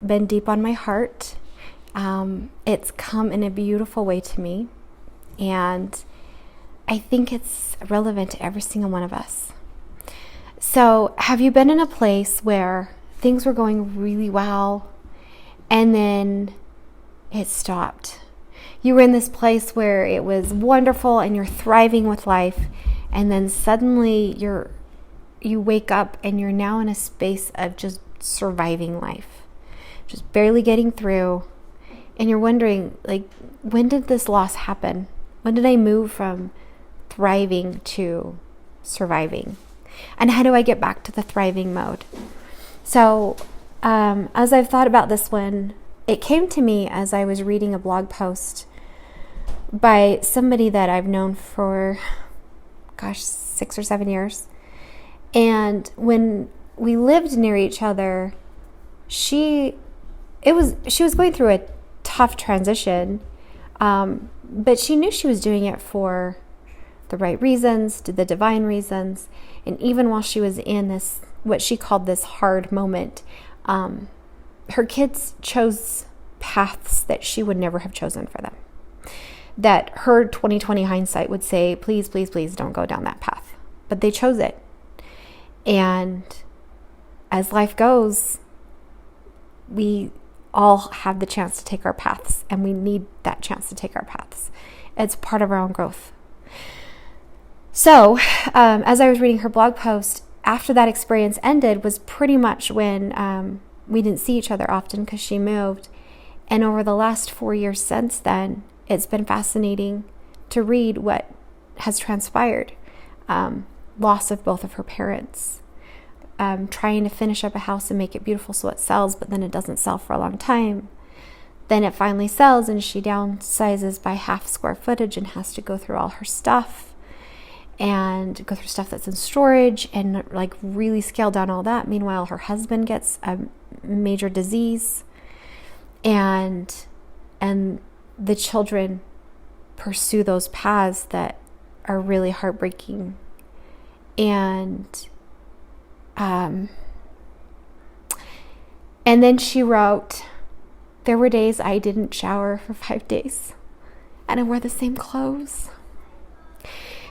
been deep on my heart. It's come in a beautiful way to me, and I think it's relevant to every single one of us. So, have you been in a place where things were going really well, and then it stopped? You were in this place where it was wonderful and you're thriving with life, and then suddenly you wake up and you're now in a space of just surviving life, just barely getting through, and you're wondering, like, when did this loss happen? When did I move from thriving to surviving? And how do I get back to the thriving mode? So as I've thought about this one, it came to me as I was reading a blog post by somebody that I've known for, 6 or 7 years. And when we lived near each other, she was going through a tough transition, but she knew she was doing it for the right reasons, the divine reasons. And even while she was in this, what she called this hard moment, her kids chose paths that she would never have chosen for them. That her 2020 hindsight would say, please, please, please don't go down that path. But they chose it. And as life goes, we all have the chance to take our paths, and we need that chance to take our paths. It's part of our own growth. So, as I was reading her blog post, after that experience ended was pretty much when we didn't see each other often because she moved. And over the last 4 years since then, it's been fascinating to read what has transpired. Loss of both of her parents. Trying to finish up a house and make it beautiful so it sells, but then it doesn't sell for a long time. Then it finally sells and she downsizes by half square footage and has to go through all her stuff and go through stuff that's in storage and like really scale down all that. Meanwhile, her husband gets a major disease, and the children pursue those paths that are really heartbreaking. And then she wrote, there were days I didn't shower for 5 days and I wore the same clothes.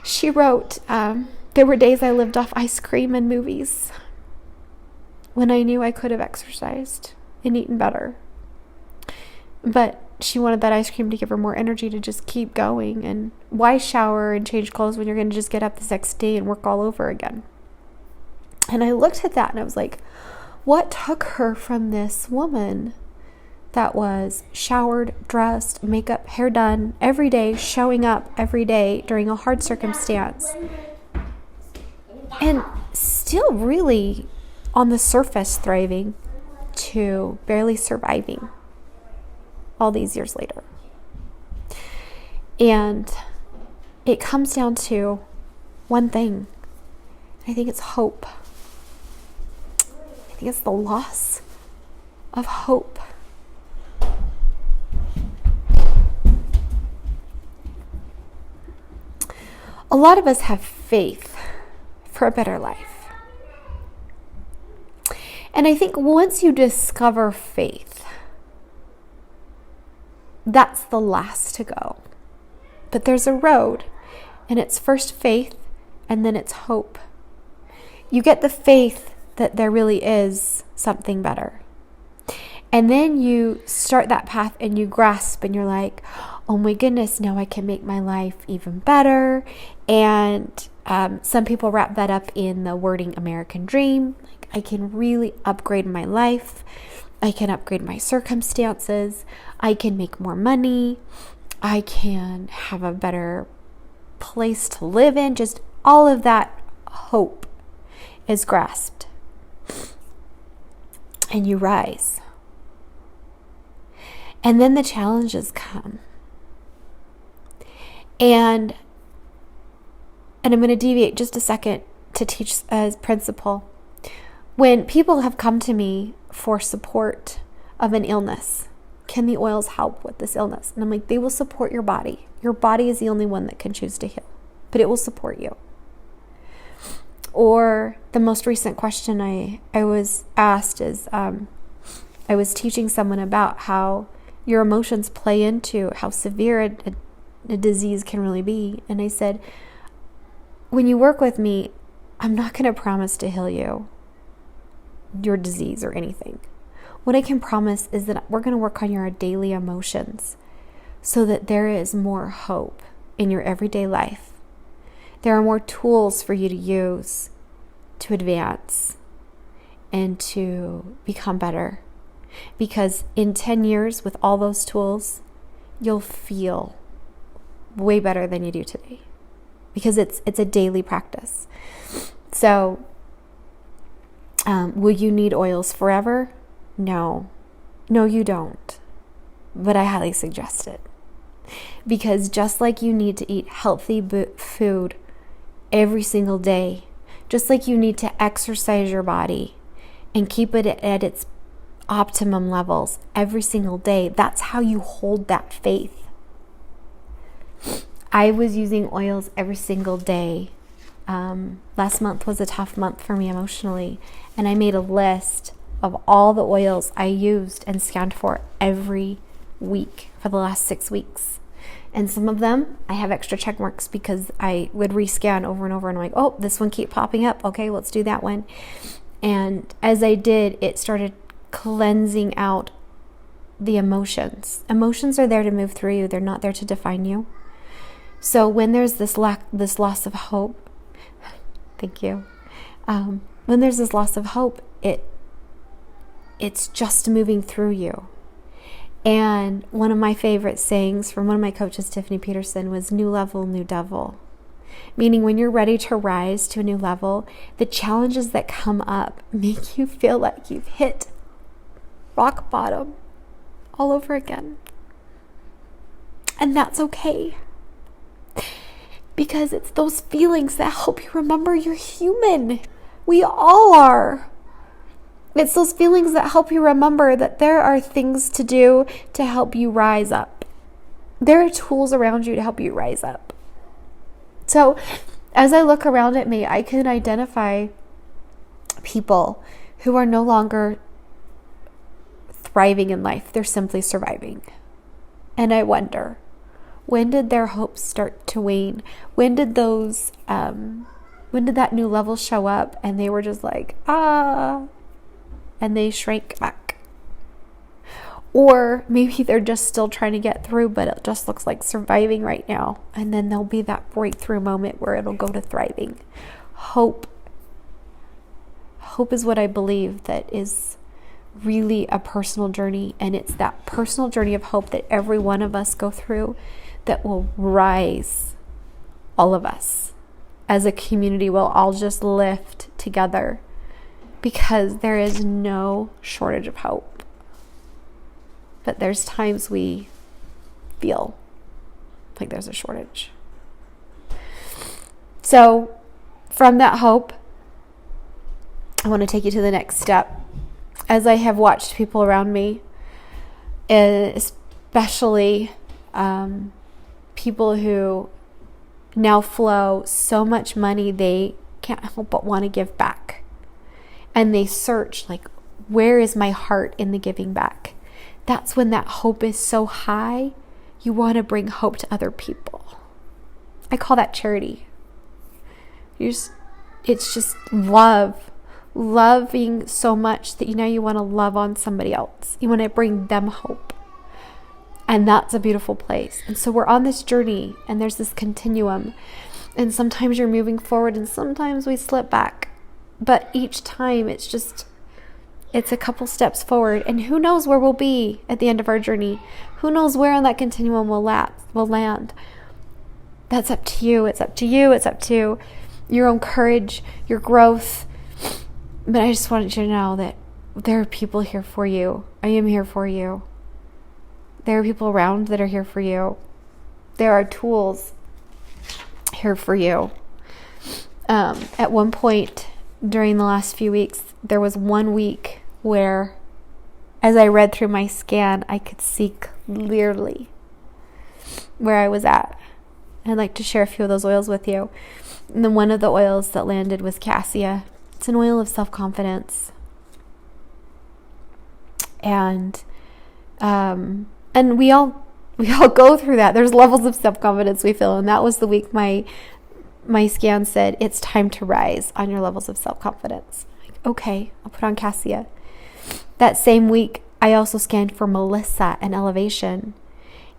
She wrote, there were days I lived off ice cream and movies when I knew I could have exercised and eaten better. But she wanted that ice cream to give her more energy to just keep going. And why shower and change clothes when you're going to just get up the next day and work all over again? And I looked at that and I was like, what took her from this woman that was showered, dressed, makeup, hair done every day, showing up every day during a hard circumstance, and still really on the surface thriving, to barely surviving all these years later? And it comes down to one thing. I think it's hope. I think it's the loss of hope. A lot of us have faith for a better life. And I think once you discover faith, that's the last to go. But there's a road, and it's first faith, and then it's hope. You get the faith that there really is something better. And then you start that path and you grasp and you're like, oh my goodness, now I can make my life even better. And some people wrap that up in the wording American dream. Like, I can really upgrade my life. I can upgrade my circumstances. I can make more money. I can have a better place to live in. Just all of that hope is grasped. And you rise. And then the challenges come. And I'm going to deviate just a second to teach a principle. When people have come to me for support of an illness, can the oils help with this illness? And I'm like, they will support your body. Your body is the only one that can choose to heal, but it will support you. Or the most recent question I was asked is, I was teaching someone about how your emotions play into how severe a disease can really be. And I said, when you work with me, I'm not going to promise to heal your disease or anything. What I can promise is that we're going to work on your daily emotions so that there is more hope in your everyday life. There are more tools for you to use to advance and to become better. Because in 10 years, with all those tools, you'll feel way better than you do today. Because it's a daily practice. So, will you need oils forever? No. No, you don't. But I highly suggest it. Because just like you need to eat healthy food every single day, just like you need to exercise your body and keep it at its optimum levels every single day, that's how you hold that faith. I was using oils every single day. Last month was a tough month for me emotionally, and I made a list of all the oils I used and scanned for every week for the last 6 weeks. And some of them I have extra check marks because I would rescan over and over, and I'm like, oh, this one keep popping up. Okay, let's do that one. And as I did, it started cleansing out the emotions. Emotions are there to move through you. They're not there to define you. So when there's this loss of hope, thank you. When there's this loss of hope, it's just moving through you. And one of my favorite sayings from one of my coaches, Tiffany Peterson, was new level, new devil. Meaning when you're ready to rise to a new level, the challenges that come up make you feel like you've hit rock bottom all over again. And that's okay. Because it's those feelings that help you remember you're human. We all are. It's those feelings that help you remember that there are things to do to help you rise up. There are tools around you to help you rise up. So as I look around at me, I can identify people who are no longer thriving in life. They're simply surviving. And I wonder, when did their hopes start to wane? When did that new level show up and they were just like, and they shrank back? Or maybe they're just still trying to get through, but it just looks like surviving right now. And then there'll be that breakthrough moment where it'll go to thriving. Hope is what I believe that is really a personal journey. And it's that personal journey of hope that every one of us go through that will rise all of us. As a community, we'll all just lift together because there is no shortage of hope. But there's times we feel like there's a shortage. So from that hope, I want to take you to the next step. As I have watched people around me, especially people who now flow so much money they can't help but want to give back. And they search, like, where is my heart in the giving back? That's when that hope is so high, you want to bring hope to other people. I call that charity. It's just loving so much that you want to love on somebody else. You want to bring them hope. And that's a beautiful place. And so we're on this journey, and there's this continuum. And sometimes you're moving forward, and sometimes we slip back. But each time it's a couple steps forward. And who knows where we'll be at the end of our journey? Who knows where on that continuum we'll land? That's up to you. It's up to you. It's up to your own courage, your growth. But I just wanted you to know that there are people here for you. I am here for you. There are people around that are here for you. There are tools here for you. At one point during the last few weeks, there was 1 week where, as I read through my scan, I could see clearly where I was at. And I'd like to share a few of those oils with you. And then one of the oils that landed was cassia. It's an oil of self-confidence. And we all go through that. There's levels of self-confidence we feel. And that was the week my scan said, it's time to rise on your levels of self-confidence. Like, okay, I'll put on Cassia. That same week, I also scanned for Melissa and elevation.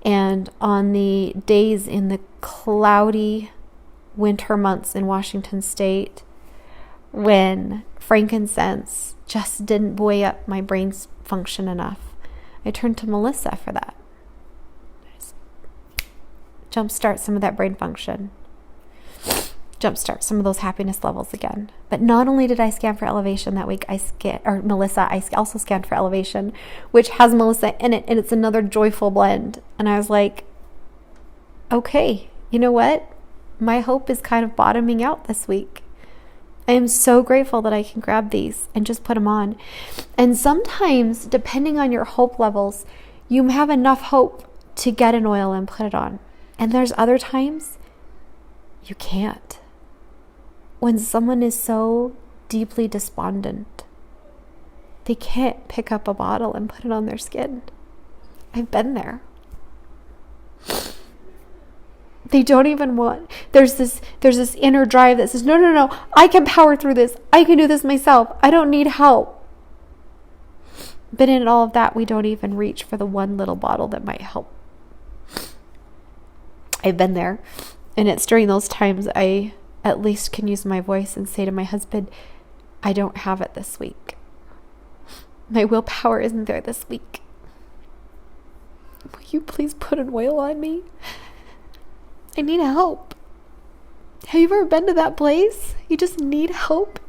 And on the days in the cloudy winter months in Washington State, when frankincense just didn't buoy up my brain's function enough, I turned to Melissa for that. Just jumpstart some of that brain function. Jumpstart some of those happiness levels again. But not only did I scan for elevation that week, I also scanned for elevation, which has Melissa in it, and it's another joyful blend. And I was like, okay, you know what? My hope is kind of bottoming out this week. I am so grateful that I can grab these and just put them on. And sometimes, depending on your hope levels, you have enough hope to get an oil and put it on. And there's other times you can't. When someone is so deeply despondent, they can't pick up a bottle and put it on their skin. I've been there. They don't even want, there's this inner drive that says, no, I can power through this. I can do this myself. I don't need help. But in all of that, we don't even reach for the one little bottle that might help. I've been there. And it's during those times I at least can use my voice and say to my husband, I don't have it this week. My willpower isn't there this week. Will you please put an oil on me? I need help. Have you ever been to that place? You just need help.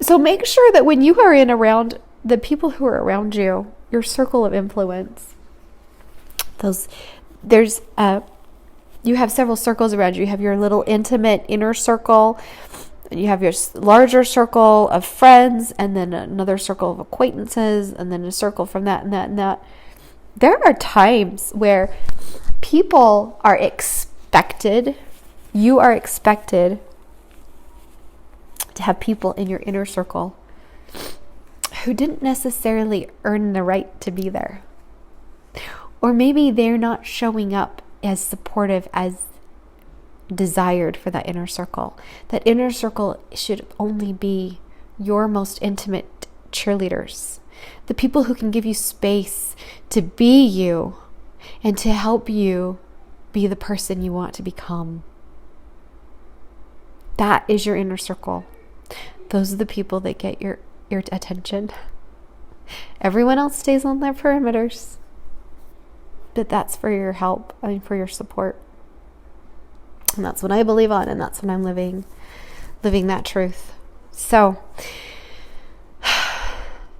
So make sure that when you are in around the people who are around you, your circle of influence, you have several circles around you. You have your little intimate inner circle, and you have your larger circle of friends, and then another circle of acquaintances, and then a circle from that and that and that. There are times where people are expected, you are expected to have people in your inner circle who didn't necessarily earn the right to be there. Or maybe they're not showing up as supportive as desired for that inner circle. That inner circle should only be your most intimate cheerleaders. The people who can give you space to be you and to help you be the person you want to become. That is your inner circle. Those are the people that get your attention. Everyone else stays on their perimeters. But that's for your help and for your support. And that's what I believe on, and that's what I'm living that truth. So,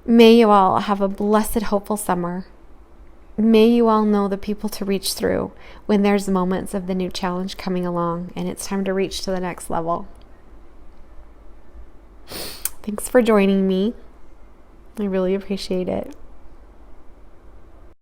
may you all have a blessed, hopeful summer. May you all know the people to reach through when there's moments of the new challenge coming along and it's time to reach to the next level. Thanks for joining me. I really appreciate it.